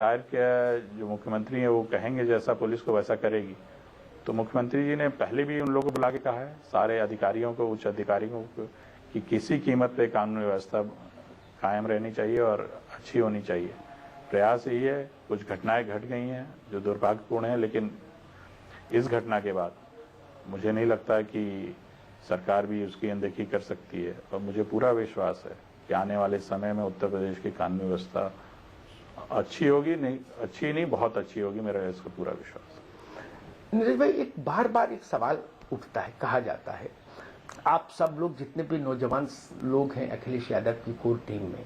सरकार के जो मुख्यमंत्री है वो कहेंगे जैसा पुलिस को वैसा करेगी। तो मुख्यमंत्री जी ने पहले भी उन लोगों को बुला के कहा है, सारे अधिकारियों को, उच्च अधिकारियों को, कि किसी कीमत पे कानून व्यवस्था कायम रहनी चाहिए और अच्छी होनी चाहिए। प्रयास यही है। कुछ घटनाएं घट गई हैं जो दुर्भाग्यपूर्ण है, लेकिन इस घटना के बाद मुझे नहीं लगता कि सरकार भी उसकी अनदेखी कर सकती है। और मुझे पूरा विश्वास है कि आने वाले समय में उत्तर प्रदेश की कानून व्यवस्था अच्छी होगी, नहीं अच्छी नहीं बहुत अच्छी होगी, मेरा इसका पूरा विश्वास है। नीरज भाई, एक बार बार एक सवाल उठता है, कहा जाता है आप सब लोग जितने भी नौजवान लोग हैं अखिलेश यादव की कोर टीम में,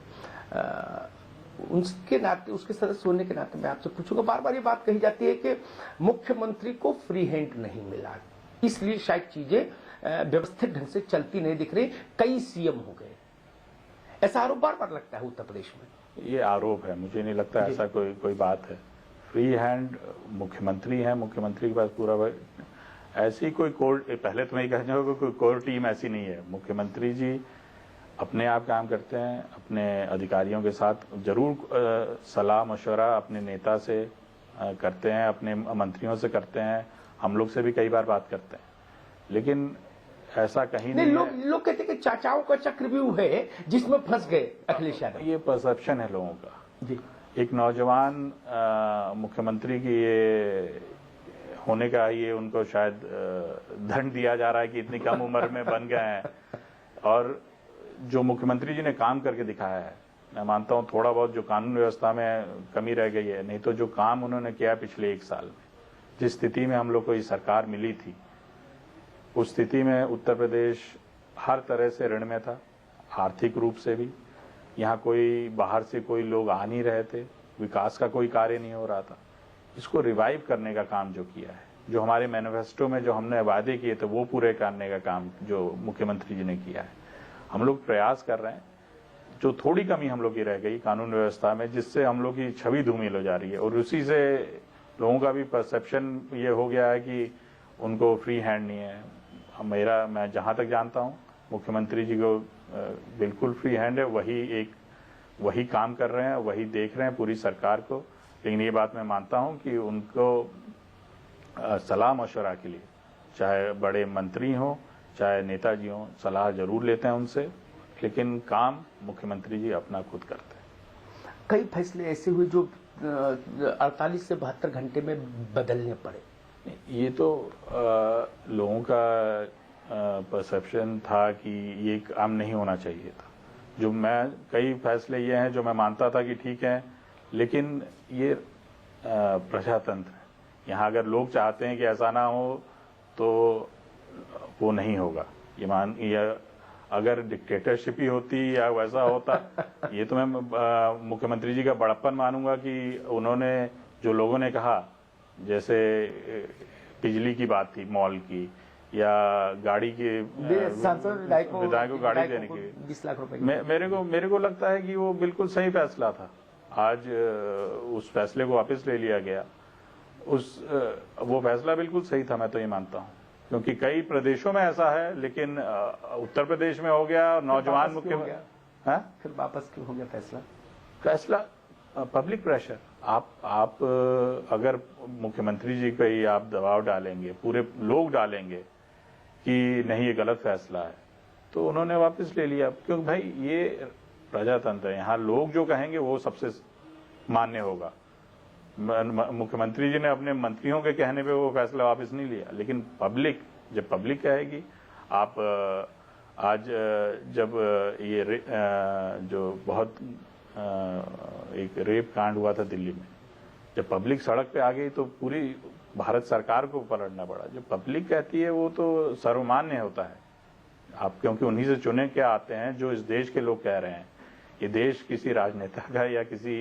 उसके नाते, उसके सदस्य होने के नाते मैं आपसे पूछूंगा, बार बार ये बात कही जाती है कि मुख्यमंत्री को फ्री हैंड नहीं मिला, इसलिए शायद चीजें व्यवस्थित ढंग से चलती नहीं दिख रही, कई सीएम हो गए, ऐसा आरोप बार बार लगता है उत्तर प्रदेश में। ये आरोप है, मुझे नहीं लगता ऐसा कोई बात है। फ्री हैंड मुख्यमंत्री है, मुख्यमंत्री के पास पूरा ऐसी कोई कोर, पहले तो मैं कहना चाहूंगा कोई कोर टीम ऐसी नहीं है। मुख्यमंत्री जी अपने आप काम करते हैं, अपने अधिकारियों के साथ जरूर सलाह मशवरा अपने नेता से करते हैं, अपने मंत्रियों से करते हैं, हम लोग से भी कई बार बात करते हैं, लेकिन ऐसा कहीं नहीं है। लोग कहते हैं कि चाचाओं का चक्रव्यूह है जिसमें फंस गए अखिलेश यादव। ये परसेप्शन है लोगों का जी। एक नौजवान मुख्यमंत्री की ये होने का, ये उनको शायद दंड दिया जा रहा है कि इतनी कम उम्र में बन गए हैं। और जो मुख्यमंत्री जी ने काम करके दिखाया है, मैं मानता हूं थोड़ा बहुत जो कानून व्यवस्था में कमी रह गई है, नहीं तो जो काम उन्होंने किया पिछले 1 साल में, जिस स्थिति में हम लोग को ये सरकार मिली थी, उस स्थिति में उत्तर प्रदेश हर तरह से ऋण में था, आर्थिक रूप से भी। यहाँ कोई बाहर से कोई लोग आ नहीं रहे थे, विकास का कोई कार्य नहीं हो रहा था। इसको रिवाइव करने का काम जो किया है, जो हमारे मैनिफेस्टो में जो हमने वादे किए थे वो पूरे करने का काम जो मुख्यमंत्री जी ने किया है, हम लोग प्रयास कर रहे हैं। जो थोड़ी कमी हम लोग की रह गई कानून व्यवस्था में, जिससे हम लोग की छवि धूमिल हो जा रही है, और उसी से लोगों का भी परसेप्शन ये हो गया है कि उनको फ्री हैंड नहीं है। मैं जहां तक जानता हूं मुख्यमंत्री जी को बिल्कुल फ्री हैंड है, वही काम कर रहे हैं, वही देख रहे हैं पूरी सरकार को। लेकिन ये बात मैं मानता हूं कि उनको सलाह मशवरा के लिए, चाहे बड़े मंत्री हों चाहे नेताजी हों, सलाह जरूर लेते हैं उनसे, लेकिन काम मुख्यमंत्री जी अपना खुद करते हैं। कई फैसले ऐसे हुए जो 48 से 72 घंटे में बदलने पड़े। ये तो लोगों का परसेप्शन था कि ये काम नहीं होना चाहिए था। जो मैं कई फैसले ये हैं जो मैं मानता था कि ठीक है, लेकिन ये प्रजातंत्र है, यहाँ अगर लोग चाहते हैं कि ऐसा ना हो तो वो नहीं होगा। ये अगर डिक्टेटरशिप ही होती या वैसा होता, ये तो मैं मुख्यमंत्री जी का बड़प्पन मानूंगा कि उन्होंने जो लोगों ने कहा, जैसे बिजली की बात थी, मॉल की, या गाड़ी के विधायक को गाड़ी देने की 20 लाख रुपए, मेरे को लगता है कि वो बिल्कुल सही फैसला था। आज उस फैसले को वापस ले लिया गया। वो फैसला बिल्कुल सही था, मैं तो ये मानता हूँ, क्योंकि कई प्रदेशों में ऐसा है, लेकिन उत्तर प्रदेश में हो गया। नौजवान मुख्यमंत्री, फिर वापस क्यों हो गया फैसला? Public pressure. आप अगर मुख्यमंत्री जी पे ही आप दबाव डालेंगे, पूरे लोग डालेंगे कि नहीं ये गलत फैसला है, तो उन्होंने वापस ले लिया। क्योंकि भाई ये प्रजातंत्र है, यहाँ लोग जो कहेंगे वो सबसे मान्य होगा। मुख्यमंत्री जी ने अपने मंत्रियों के कहने पे वो फैसला वापस नहीं लिया, लेकिन जब पब्लिक कहेगी। आप आज जब ये जो बहुत एक रेप कांड हुआ था दिल्ली में, जब पब्लिक सड़क पे आ गई तो पूरी भारत सरकार को पलटना पड़ा। जो पब्लिक कहती है वो तो सर्वमान्य होता है। आप क्योंकि उन्हीं से चुने क्या आते हैं जो इस देश के लोग कह रहे हैं। ये देश किसी राजनेता का या किसी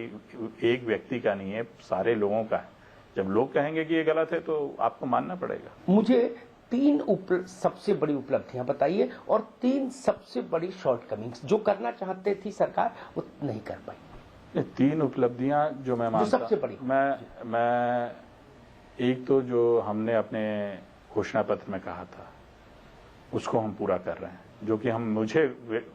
एक व्यक्ति का नहीं है, सारे लोगों का है। जब लोग कहेंगे कि ये गलत है तो आपको मानना पड़ेगा। मुझे 3 सबसे बड़ी उपलब्धियां बताइए और 3 सबसे बड़ी शॉर्टकमिंग्स जो करना चाहते थी सरकार वो नहीं कर पाई। 3 उपलब्धियां जो मैं मानता हूं, सबसे बड़ी, मैं एक तो जो हमने अपने घोषणा पत्र में कहा था उसको हम पूरा कर रहे हैं, जो कि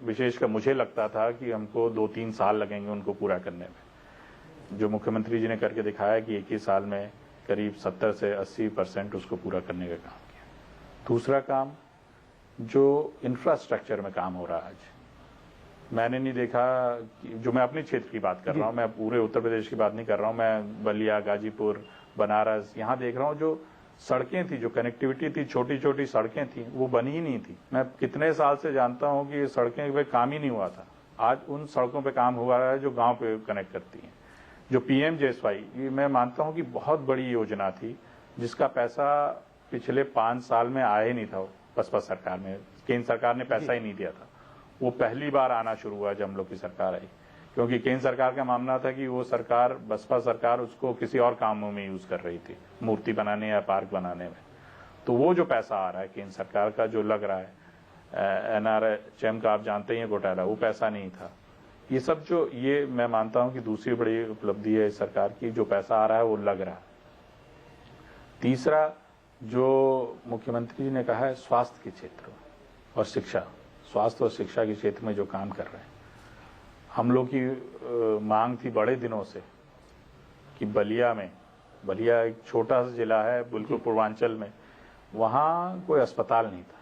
विशेषकर मुझे लगता था कि हमको 2-3 साल लगेंगे उनको पूरा करने में। जो मुख्यमंत्री जी ने करके दिखाया कि 21 साल में करीब 70 से 80% उसको पूरा करने का काम किया। दूसरा काम जो इंफ्रास्ट्रक्चर में काम हो रहा है आज, मैंने नहीं देखा कि जो मैं अपने क्षेत्र की बात कर रहा हूँ, मैं पूरे उत्तर प्रदेश की बात नहीं कर रहा हूँ, मैं बलिया, गाजीपुर, बनारस यहाँ देख रहा हूँ जो सड़कें थी, जो कनेक्टिविटी थी, छोटी छोटी सड़कें थी, वो बनी ही नहीं थी। मैं कितने साल से जानता हूँ कि सड़कें पे काम ही नहीं हुआ था। आज उन सड़कों पे काम हुआ है जो गांव पे कनेक्ट करती हैं। जो PMJSY, ये मैं मानता हूँ कि बहुत बड़ी योजना थी, जिसका पैसा पिछले 5 साल में आया ही नहीं था। बसपा सरकार में, केंद्र सरकार ने पैसा ही नहीं दिया था। वो पहली बार आना शुरू हुआ जब हम लोग की सरकार आई, क्योंकि केंद्र सरकार का मामला था कि वो सरकार, बसपा सरकार, उसको किसी और कामों में यूज कर रही थी, मूर्ति बनाने या पार्क बनाने में। तो वो जो पैसा आ रहा है केंद्र सरकार का, जो लग रहा है NRHM का, आप जानते ही हैं घोटाला, वो पैसा नहीं था। ये सब जो, ये मैं मानता हूं कि दूसरी बड़ी उपलब्धि है इस सरकार की, जो पैसा आ रहा है वो लग रहा है। तीसरा जो मुख्यमंत्री जी ने कहा है, स्वास्थ्य के क्षेत्र और शिक्षा, स्वास्थ्य और शिक्षा के क्षेत्र में जो काम कर रहे हैं, हम लोग की मांग थी बड़े दिनों से कि बलिया एक छोटा सा जिला है बिल्कुल पूर्वांचल में, वहां कोई अस्पताल नहीं था।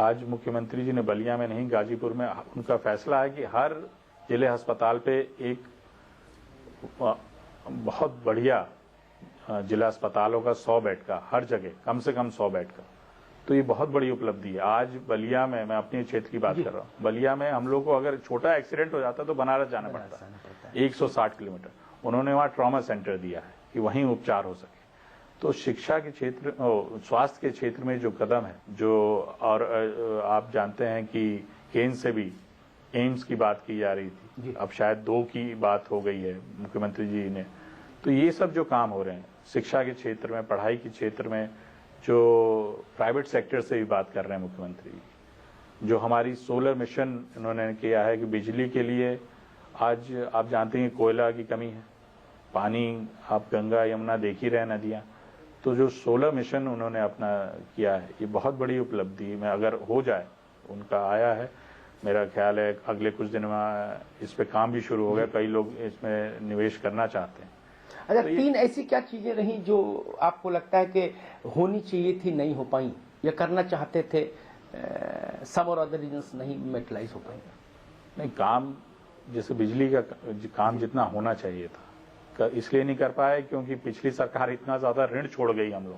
आज मुख्यमंत्री जी ने बलिया में नहीं, गाजीपुर में उनका फैसला है कि हर जिले अस्पताल पे एक बहुत बढ़िया जिला अस्पतालों का 100 बेड का, हर जगह कम से कम 100 बेड का। तो ये बहुत बड़ी उपलब्धि है। आज बलिया में, मैं अपने क्षेत्र की बात कर रहा हूँ, बलिया में हम लोग को अगर छोटा एक्सीडेंट हो जाता तो बनारस जाना पड़ता है 160 किलोमीटर। उन्होंने वहाँ ट्रॉमा सेंटर दिया है कि वहीं उपचार हो सके। तो शिक्षा के क्षेत्र, स्वास्थ्य के क्षेत्र में जो कदम है, जो, और आप जानते हैं कि केंद्र से भी एम्स की बात की जा रही थी, अब शायद 2 की बात हो गई है मुख्यमंत्री जी ने। तो ये सब जो काम हो रहे हैं शिक्षा के क्षेत्र में, पढ़ाई के क्षेत्र में, जो प्राइवेट सेक्टर से भी बात कर रहे हैं मुख्यमंत्री, जो हमारी सोलर मिशन इन्होंने किया है कि बिजली के लिए, आज आप जानते हैं कोयला की कमी है, पानी आप गंगा यमुना देख ही रहे, नदियाँ, तो जो सोलर मिशन उन्होंने अपना किया है, ये बहुत बड़ी उपलब्धि में अगर हो जाए, उनका आया है, मेरा ख्याल है अगले कुछ दिन में इस पे काम भी शुरू हो गया, कई लोग इसमें निवेश करना चाहते हैं। अच्छा, तो 3 ऐसी क्या चीजें रही जो आपको लगता है कि होनी चाहिए थी, नहीं हो पाई, या करना चाहते थे, सम और अदर रीजंस नहीं मेटलाइज हो पाएंगे? नहीं, काम जैसे बिजली का काम जितना होना चाहिए था, इसलिए नहीं कर पाए क्योंकि पिछली सरकार इतना ज्यादा ऋण छोड़ गई हम लोग,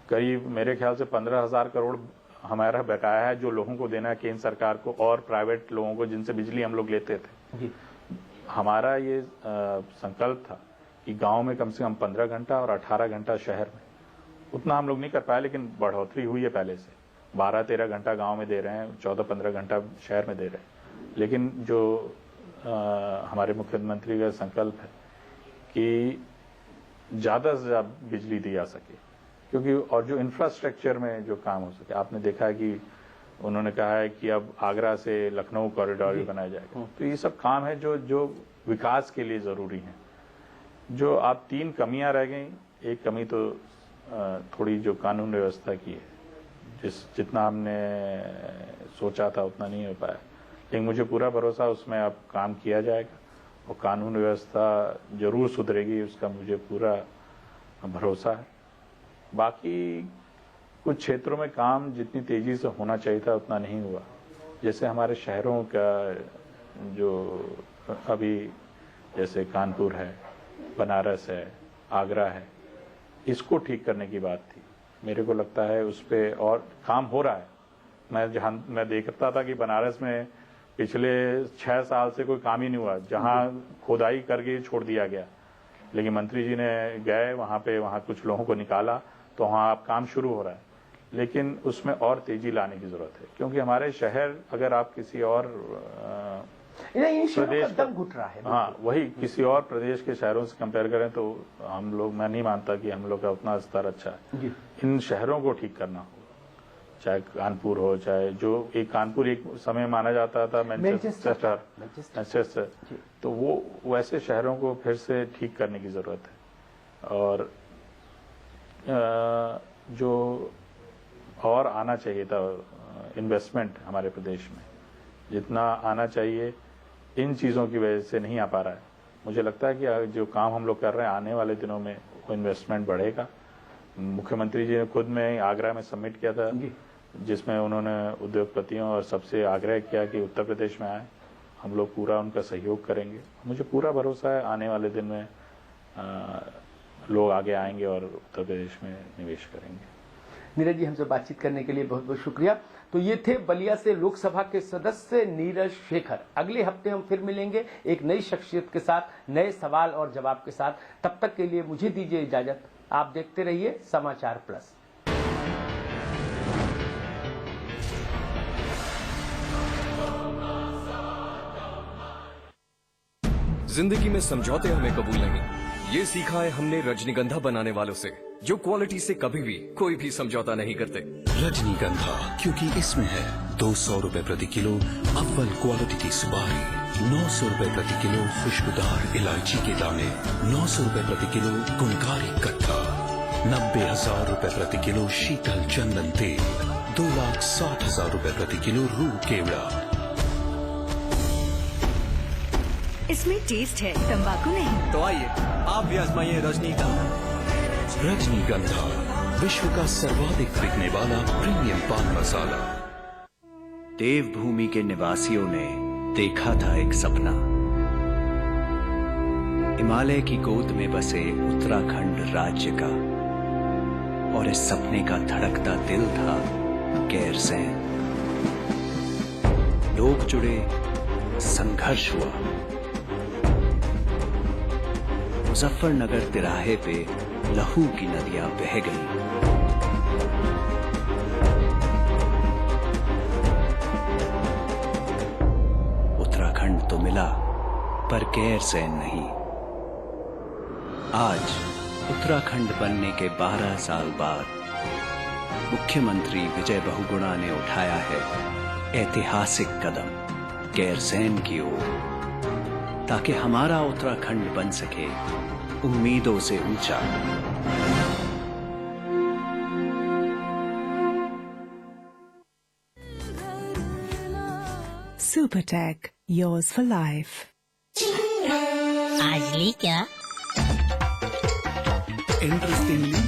करीब मेरे ख्याल से 15,000 करोड़ हमारा बकाया है जो लोगों को देना है केंद्र सरकार को और प्राइवेट लोगों को जिनसे बिजली हम लोग लेते थे। जी। हमारा ये संकल्प था कि गांव में कम से कम 15 घंटा और 18 घंटा शहर में, उतना हम लोग नहीं कर पाए, लेकिन बढ़ोतरी हुई है पहले से, 12-13 घंटा गांव में दे रहे हैं, 14-15 घंटा शहर में दे रहे हैं। लेकिन जो हमारे मुख्यमंत्री का संकल्प है कि ज्यादा से ज्यादा बिजली दी जा सके, क्योंकि और जो इंफ्रास्ट्रक्चर में जो काम हो सके, आपने देखा है कि उन्होंने कहा है कि अब आगरा से लखनऊ कॉरिडोर भी बनाया जाएगा। तो ये सब काम है जो विकास के लिए जरूरी है। जो आप 3 कमियां रह गई, एक कमी तो थोड़ी जो कानून व्यवस्था की है, जितना हमने सोचा था उतना नहीं हो पाया, लेकिन मुझे पूरा भरोसा उसमें अब काम किया जाएगा और कानून व्यवस्था जरूर सुधरेगी, उसका मुझे पूरा भरोसा है। बाकी कुछ क्षेत्रों में काम जितनी तेजी से होना चाहिए था उतना नहीं हुआ, जैसे हमारे शहरों का जो अभी जैसे कानपुर है, बनारस है, आगरा है, इसको ठीक करने की बात थी। मेरे को लगता है उस पर और काम हो रहा है। मैं देखता था कि बनारस में पिछले 6 साल से कोई काम ही नहीं हुआ, जहां खोदाई करके छोड़ दिया गया, लेकिन मंत्री जी ने गए वहां कुछ लोगों को निकाला, तो वहां अब काम शुरू हो रहा है। लेकिन उसमें और तेजी लाने की जरूरत है, क्योंकि हमारे शहर, अगर आप किसी और प्रदेश का दम घुट रहा है, हाँ, वही किसी और प्रदेश के शहरों से कंपेयर करें तो हम लोग, मैं नहीं मानता कि हम लोग का उतना स्तर अच्छा है। इन शहरों को ठीक करना होगा, चाहे कानपुर हो, चाहे जो एक कानपुर एक समय माना जाता था मैनचेस्टर, तो वो वैसे शहरों को फिर से ठीक करने की जरूरत है। और जो और आना चाहिए था इन्वेस्टमेंट हमारे प्रदेश में, जितना आना चाहिए इन चीज़ों की वजह से नहीं आ पा रहा है। मुझे लगता है कि जो काम हम लोग कर रहे हैं आने वाले दिनों में वो इन्वेस्टमेंट बढ़ेगा। मुख्यमंत्री जी ने खुद में आगरा में समिट किया था जिसमें उन्होंने उद्योगपतियों और सबसे आग्रह किया कि उत्तर प्रदेश में आए, हम लोग पूरा उनका सहयोग करेंगे। मुझे पूरा भरोसा है आने वाले दिन में लोग आगे आएंगे और उत्तर प्रदेश में निवेश करेंगे। नीरज जी, हमसे बातचीत करने के लिए बहुत बहुत शुक्रिया। तो ये थे बलिया से लोकसभा के सदस्य नीरज शेखर। अगले हफ्ते हम फिर मिलेंगे एक नई शख्सियत के साथ, नए सवाल और जवाब के साथ। तब तक के लिए मुझे दीजिए इजाजत। आप देखते रहिए समाचार प्लस। जिंदगी में समझौते हमें कबूल नहीं, ये सीखा है हमने रजनीगंधा बनाने वालों से, जो क्वालिटी से कभी भी कोई भी समझौता नहीं करते। रजनीगंधा, क्योंकि इसमें है 200 रुपए प्रति किलो अव्वल क्वालिटी की सुपारी, 900 रुपए प्रति किलो खुशबूदार इलायची के दाने, 900 रुपए प्रति किलो गुणकारी कट्टा, 90,000 रुपए प्रति किलो शीतल चंदन तेल, 2,60,000 रुपए प्रति किलो रूह केवड़ा। इसमें टेस्ट है, तंबाकू नहीं। तो आइए आप भी आजमाइए रजनीगंधा। रजनीगंधा, विश्व का सर्वाधिक बिकने वाला प्रीमियम पान मसाला। देवभूमि के निवासियों ने देखा था एक सपना, हिमालय की गोद में बसे उत्तराखंड राज्य का, और इस सपने का धड़कता दिल था गैरसैंण। लोग जुड़े, संघर्ष हुआ। मुजफ्फरनगर तिराहे पे लहू की नदियां बह गईं। उत्तराखंड तो मिला पर गैरसैंण नहीं। आज उत्तराखंड बनने के 12 साल बाद मुख्यमंत्री विजय बहुगुणा ने उठाया है ऐतिहासिक कदम गैरसैंण की ओर, ताकि हमारा उत्तराखंड बन सके उम्मीदों से ऊंचा। Supertech, yours for life। आज ली क्या? Interestingly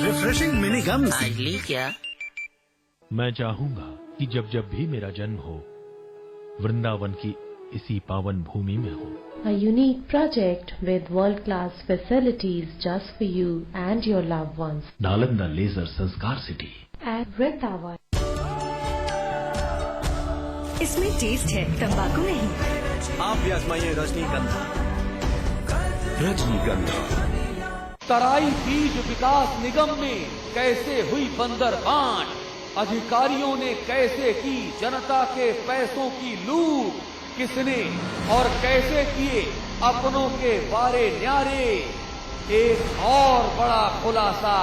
refreshing mini gums. आज ली क्या? मैं चाहूंगा कि जब जब भी मेरा जन्म हो, वृंदावन की इसी पावन भूमि में हो। A unique project with world-class facilities just for you and your loved ones. Nalanda leisure Sanskar city At Vrindavan. इसमें टेस्ट है, तंबाकू नहीं। आप भी आजमाइए रजनीगंधा। रजनीगंधा। तराई बीज विकास निगम में कैसे हुई बंदरबांट, अधिकारियों ने कैसे की जनता के पैसों की लूट, किसने और कैसे किए अपनों के वारे न्यारे। एक और बड़ा खुलासा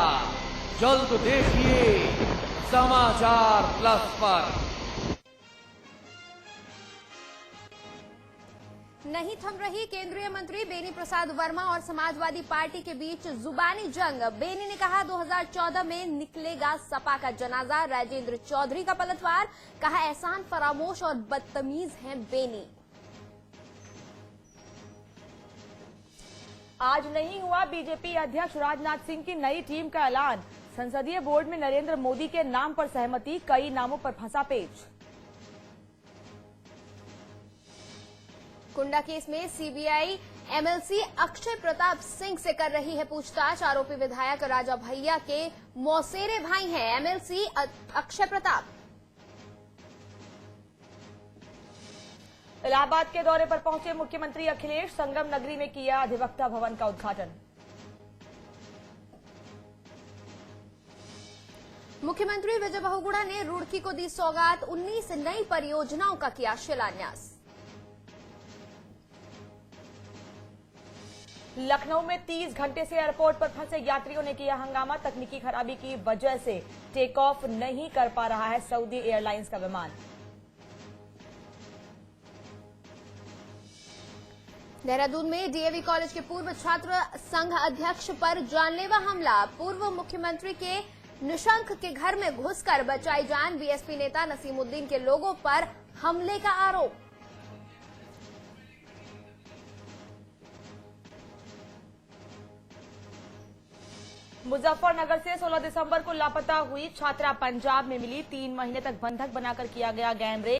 जल्द देखिए समाचार प्लस पर। नहीं थम रही केंद्रीय मंत्री बेनी प्रसाद वर्मा और समाजवादी पार्टी के बीच जुबानी जंग। बेनी ने कहा 2014 में निकलेगा सपा का जनाजा। राजेंद्र चौधरी का पलटवार, कहा एहसान फरामोश और बदतमीज हैं बेनी। आज नहीं हुआ बीजेपी अध्यक्ष राजनाथ सिंह की नई टीम का ऐलान। संसदीय बोर्ड में नरेंद्र मोदी के नाम पर सहमति, कई नामों पर फंसा पेच। कुंडा केस में सीबीआई एमएलसी अक्षय प्रताप सिंह से कर रही है पूछताछ। आरोपी विधायक राजा भैया के मौसेरे भाई हैं एमएलसी अक्षय प्रताप। इलाहाबाद के दौरे पर पहुंचे मुख्यमंत्री अखिलेश, संगम नगरी में किया अधिवक्ता भवन का उद्घाटन। मुख्यमंत्री विजय बहुगुणा ने रुड़की को दी सौगात, 19 नई परियोजनाओं का किया शिलान्यास। लखनऊ में 30 घंटे से एयरपोर्ट पर फंसे यात्रियों ने किया हंगामा। तकनीकी खराबी की वजह से टेक ऑफ नहीं कर पा रहा है सऊदी एयरलाइंस का विमान। देहरादून में डीएवी कॉलेज के पूर्व छात्र संघ अध्यक्ष पर जानलेवा हमला। पूर्व मुख्यमंत्री के निशंक के घर में घुसकर बचाई जान, बीएसपी नेता नसीमुद्दीन के लोगों पर हमले का आरोप। मुजफ्फरनगर से 16 दिसंबर को लापता हुई छात्रा पंजाब में मिली, 3 महीने तक बंधक बनाकर किया गया गैंग रेप।